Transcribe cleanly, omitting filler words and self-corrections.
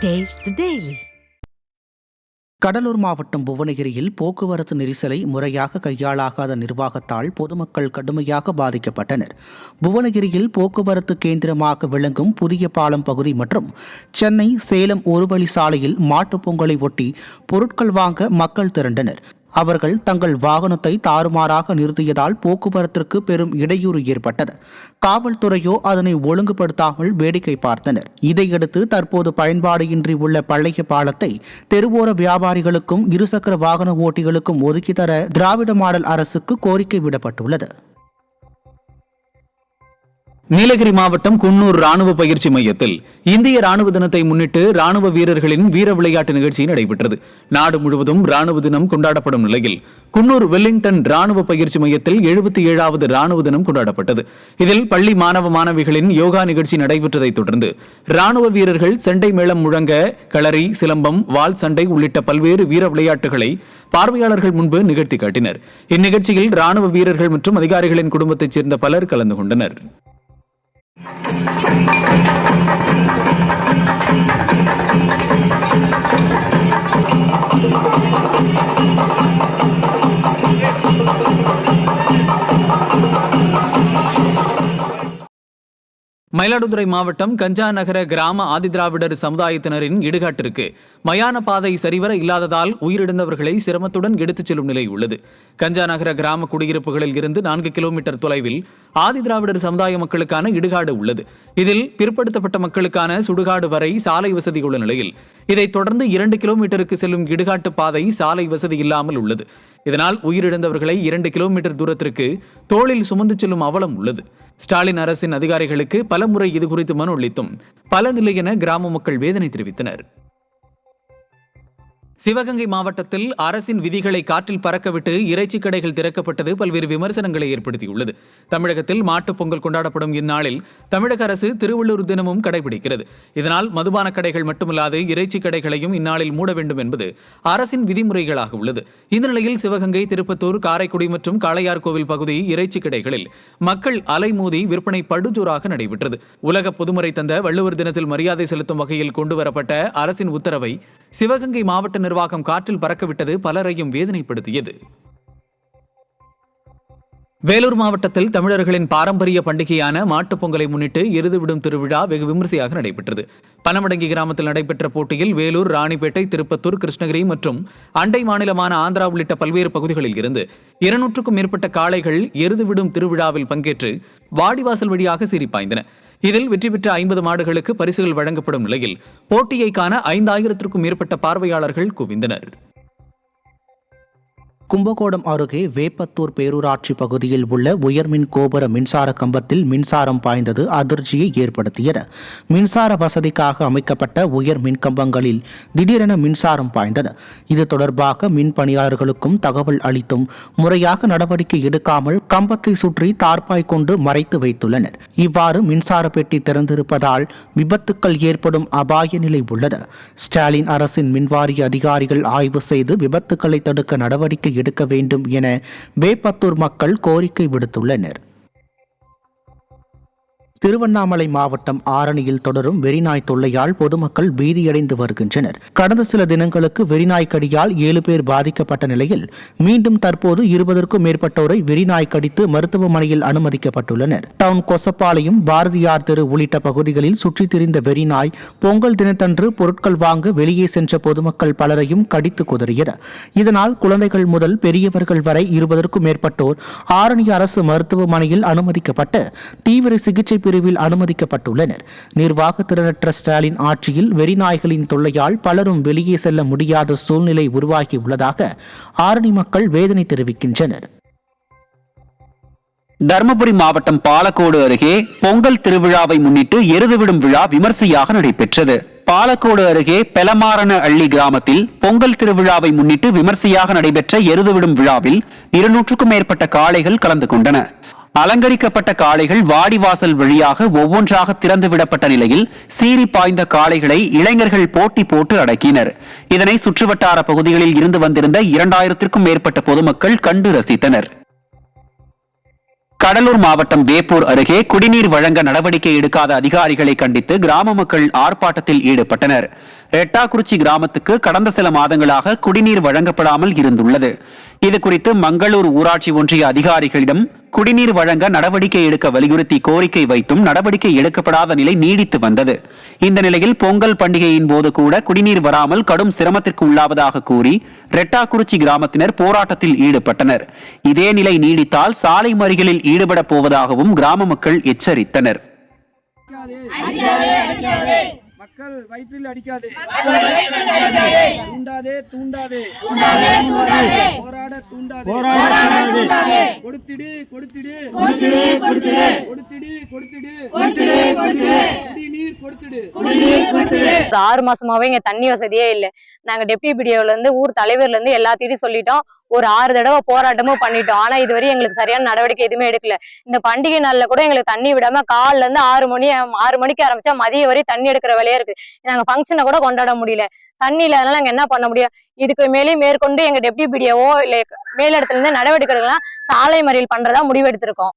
Taste the Daily. Cuddalore மாவட்டம் புவனகிரியில் போக்குவரத்து நெரிசலை முறையாக கையாளாகாத நிர்வாகத்தால் பொதுமக்கள் கடுமையாக பாதிக்கப்பட்டனர். புவனகிரியில் போக்குவரத்து கேந்திரமாக விளங்கும் புதிய பாலம் பகுதி மற்றும் சென்னை சேலம் ஒருவழி சாலையில் மாட்டுப் பொங்கலை ஒட்டி பொருட்கள் வாங்க மக்கள் திரண்டனர். அவர்கள் தங்கள் வாகனத்தை தாறுமாறாக நிறுத்தியதால் போக்குவரத்திற்கு பெரும் இடையூறு ஏற்பட்டது. காவல்துறையோ அதனை ஒழுங்குபடுத்தாமல் வேடிக்கை பார்த்தனர். இதையடுத்து தற்போது பயன்பாடு இன்றி உள்ள பழைய பாலத்தை தெருவோர வியாபாரிகளுக்கும் இருசக்கர வாகன ஓட்டிகளுக்கும் ஒதுக்கி தர திராவிட மாடல் அரசுக்கு கோரிக்கை விடப்பட்டுள்ளது. நீலகிரி மாவட்டம் குன்னூர் ராணுவ பயிற்சி மையத்தில் இந்திய ராணுவ தினத்தை முன்னிட்டு ராணுவ வீரர்களின் வீர விளையாட்டு நிகழ்ச்சி நடைபெற்றது. நாடு முழுவதும் ராணுவ தினம் கொண்டாடப்படும் நிலையில் குன்னூர் வெல்லிங்டன் ராணுவ பயிற்சி மையத்தில் 77வது ராணுவ தினம் கொண்டாடப்பட்டது. இதில் பள்ளி மாணவ மாணவிகளின் யோகா நிகழ்ச்சி நடைபெற்றதைத் தொடர்ந்து ராணுவ வீரர்கள் செண்டை மேளம் முழங்க களரி, சிலம்பம், வாள் சண்டை உள்ளிட்ட பல்வேறு வீர விளையாட்டுகளை பார்வையாளர்கள் முன்பு நிகழ்த்தி காட்டினர். இந்நிகழ்ச்சியில் ராணுவ வீரர்கள் மற்றும் அதிகாரிகளின் குடும்பத்தைச் சேர்ந்த பலர் கலந்து கொண்டனர். மயிலாடுதுறை மாவட்டம் கஞ்சா நகர கிராம ஆதிதிராவிடர் சமுதாயத்தினரின் இடுகாட்டிற்கு மயான பாதை சரிவர இல்லாததால் உயிரிழந்தவர்களை சிரமத்துடன் எடுத்துச் செல்லும் நிலை உள்ளது. கஞ்சா நகர கிராம குடியிருப்புகளில் இருந்து 4 கிலோமீட்டர் தொலைவில் ஆதிதிராவிடர் சமுதாய மக்களுக்கான இடுகாடு உள்ளது. இதில் பிற்படுத்தப்பட்ட மக்களுக்கான சுடுகாடு வரை சாலை வசதி உள்ள நிலையில் இதைத் தொடர்ந்து 2 கிலோமீட்டருக்கு செல்லும் இடுகாட்டு பாதை சாலை வசதி இல்லாமல் உள்ளது. இதனால் உயிரிழந்தவர்களை 2 கிலோமீட்டர் தூரத்திற்கு தோளில் சுமந்து செல்லும் அவலம் உள்ளது. ஸ்டாலின் அரசின் அதிகாரிகளுக்கு பலமுறை இதுகுறித்து மனு அளித்தும் பலனில்லை என கிராம மக்கள் வேதனை தெரிவித்தனர். சிவகங்கை மாவட்டத்தில் அரசின் விதிகளை காற்றில் பறக்கவிட்டு இறைச்சி கடைகள் திறக்கப்பட்டது பல்வேறு விமர்சனங்களை ஏற்படுத்தியுள்ளது. தமிழகத்தில் மாட்டுப் பொங்கல் கொண்டாடப்படும் இந்நாளில் தமிழக அரசு திருவள்ளுவர் தினமும் கடைபிடிக்கிறது. இதனால் மதுபான கடைகள் மட்டுமல்லாது இறைச்சி கடைகளையும் இந்நாளில் மூட வேண்டும் என்பது அரசின் விதிமுறைகளாக உள்ளது. இந்த நிலையில் சிவகங்கை, திருப்பத்தூர், காரைக்குடி மற்றும் காளையார்கோவில் பகுதி இறைச்சி கடைகளில் மக்கள் அலைமோதி விற்பனை படுஜோராக நடைபெற்றது. உலக பொதுமறை தந்த வள்ளுவர் தினத்தில் மரியாதை செலுத்தும் வகையில் கொண்டுவரப்பட்ட அரசின் உத்தரவை சிவகங்கை மாவட்ட நிர்வாகம் காற்றில் பறக்கவிட்டது பலரையும் வேதனைப்படுத்தியது. வேலூர் மாவட்டத்தில் தமிழர்களின் பாரம்பரிய பண்டிகையான மாட்டுப் பொங்கலை முன்னிட்டு எருதுவிடும் திருவிழா வெகு விமரிசையாக நடைபெற்றது. பனமடங்கி கிராமத்தில் நடைபெற்ற போட்டியில் வேலூர், ராணிப்பேட்டை, திருப்பத்தூர், கிருஷ்ணகிரி மற்றும் அண்டை மாநிலமான ஆந்திரா உள்ளிட்ட பல்வேறு பகுதிகளில் இருந்து 200க்கும் மேற்பட்ட காளைகள் எருதுவிடும் திருவிழாவில் பங்கேற்று வாடிவாசல் வழியாக சீறிப்பாய்ந்தன. இதில் வெற்றி பெற்ற 50 மாடுகளுக்கு பரிசுகள் வழங்கப்படும் நிலையில் போட்டியை காண 5000க்கும் மேற்பட்ட பார்வையாளர்கள் குவிந்தனர். கும்பகோணம் அருகே வேப்பத்தூர் பேரூராட்சி பகுதியில் உள்ள உயர்மின் கோபுர மின்சார கம்பத்தில் மின்சாரம் பாய்ந்தது அதிர்ச்சியை ஏற்படுத்தியது. மின்சார வசதிக்காக அமைக்கப்பட்ட உயர் மின் கம்பங்களில் திடீரென மின்சாரம் பாய்ந்தது. இது தொடர்பாக மின் பணியாளர்களுக்கும் தகவல் அளித்தும் முறையாக நடவடிக்கை எடுக்காமல் கம்பத்தை சுற்றி தார்பாய் கொண்டு மறைத்து வைத்துள்ளனர். இவ்வாறு மின்சார பெட்டி திறந்திருப்பதால் விபத்துக்கள் ஏற்படும் அபாய நிலை உள்ளது. ஸ்டாலின் அரசின் மின்வாரிய அதிகாரிகள் ஆய்வு செய்து விபத்துக்களை தடுக்க நடவடிக்கை எடுக்க வேண்டும் என வேப்பத்தூர் மக்கள் கோரிக்கை விடுத்துள்ளனர். திருவண்ணாமலை மாவட்டம் ஆரணியில் தொடரும் வெறிநாய் தொல்லையால் பொதுமக்கள் பீதியடைந்து வருகின்றனர். கடந்த சில தினங்களுக்கு வெறிநாய் கடியால் 7 பேர் பாதிக்கப்பட்ட நிலையில் மீண்டும் தற்போது 20க்கும் மேற்பட்டோரை வெறிநாய் கடித்து மருத்துவமனையில் அனுமதிக்கப்பட்டுள்ளனர். டவுன் கொசப்பாளையம், பாரதியார் தெரு உள்ளிட்ட பகுதிகளில் சுற்றித் திரிந்த வெறிநாய் பொங்கல் தினத்தன்று பொருட்கள் வாங்க வெளியே சென்ற பொதுமக்கள் பலரையும் கடித்து குதறியது. இதனால் குழந்தைகள் முதல் பெரியவர்கள் வரை 20க்கும் மேற்பட்டோர் ஆரணி அரசு மருத்துவமனையில் அனுமதிக்கப்பட்டு தீவிர சிகிச்சை பிரிவில் அனுமதிக்கப்பட்டுள்ளனர். நிர்வாக திறனற்ற ஸ்டாலின் ஆட்சியில் வெறிநாய்களின் தொல்லையால் பலரும் வெளியே செல்ல முடியாத சூழ்நிலை உருவாகியுள்ளதாக ஆரணி மக்கள் வேதனை தெரிவிக்கின்றனர். தருமபுரி மாவட்டம் பாலக்கோடு அருகே பொங்கல் திருவிழாவை முன்னிட்டு எருதுவிடும் விழா விமர்சையாக நடைபெற்றது. பாலக்கோடு அருகே பெலமாரண அள்ளி கிராமத்தில் பொங்கல் திருவிழாவை முன்னிட்டு விமர்சையாக நடைபெற்ற எருதுவிடும் விழாவில் 200க்கும் மேற்பட்ட காளைகள் கலந்து கொண்டன. அலங்கரிக்கப்பட்ட காளைகள் வாடிவாசல் வழியாக ஒவ்வொன்றாக திறந்து விடப்பட்ட நிலையில் சீறி பாய்ந்த காளைகளை இளைஞர்கள் போட்டி போட்டு அடக்கினர். இதனை சுற்றுவட்டார பகுதிகளில் இருந்து வந்திருந்த 2000க்கும் மேற்பட்ட பொதுமக்கள் கண்டு ரசித்தனர். கடலூர் மாவட்டம் வேப்பூர் அருகே குடிநீர் வழங்க நடவடிக்கை எடுக்காத அதிகாரிகளை கண்டித்து கிராம மக்கள் ஆர்ப்பாட்டத்தில் ஈடுபட்டனர். எட்டாக்குறிச்சி கிராமத்துக்கு கடந்த சில மாதங்களாக குடிநீர் வழங்கப்படாமல் இருந்துள்ளது. இது குறித்து மங்களூர் ஊராட்சி ஒன்றிய அதிகாரிகளிடம் குடிநீர் வழங்க நடவடிக்கை எடுக்க வலியுறுத்தி கோரிக்கை வைத்தும் நடவடிக்கை எடுக்கப்படாத நிலை நீடித்து வந்தது. இந்த நிலையில் பொங்கல் பண்டிகையின் போது கூட குடிநீர் வராமல் கடும் சிரமத்திற்கு உள்ளாவதாக கூறி ரெட்டாக்குறிச்சி கிராமத்தினர் போராட்டத்தில் ஈடுபட்டனர். இதே நிலை நீடித்தால் சாலை மறியலில் ஈடுபட போவதாகவும் கிராம மக்கள் எச்சரித்தனர். மக்கள் வயிற்றில் அடிக்காதே, தூண்டாதே தூண்டாதே, போராட தூண்டாதே, கொடுத்திடு கொடுத்திடு, கொடுத்திடு கொடுத்திடு, குடிநீர் கொடுத்திடு. 6 மாசமாவே இங்க தண்ணி வசதியே இல்ல. நாங்க டெப்டி பிடிஓல இருந்து ஊர் தலைவர்ல இருந்து எல்லாத்தையும் சொல்லிட்டோம். ஒரு 6 தடவை போராட்டமும் பண்ணிட்டோம். ஆனா இதுவரை எங்களுக்கு சரியான நடவடிக்கை எதுவுமே எடுக்கல. இந்த பண்டிகை நாள்ல கூட எங்களுக்கு தண்ணி விடாம காலைல இருந்து 6 மணிக்கு ஆரம்பிச்சா மதிய வரை தண்ணி எடுக்கிற வேலையா இருக்கு. நாங்க ஃபங்க்ஷனை கூட கொண்டாட முடியல. தண்ணி இல்லாதனால நாங்க என்ன பண்ண முடியும்? இதுக்கு மேற்கொண்டு எங்க டெப்டி பிடிஓ இல்ல மேலிடத்துல இருந்து நடவடிக்கை எடுக்கலாம், சாலை மறியல் பண்றதா முடிவெடுத்திருக்கோம்.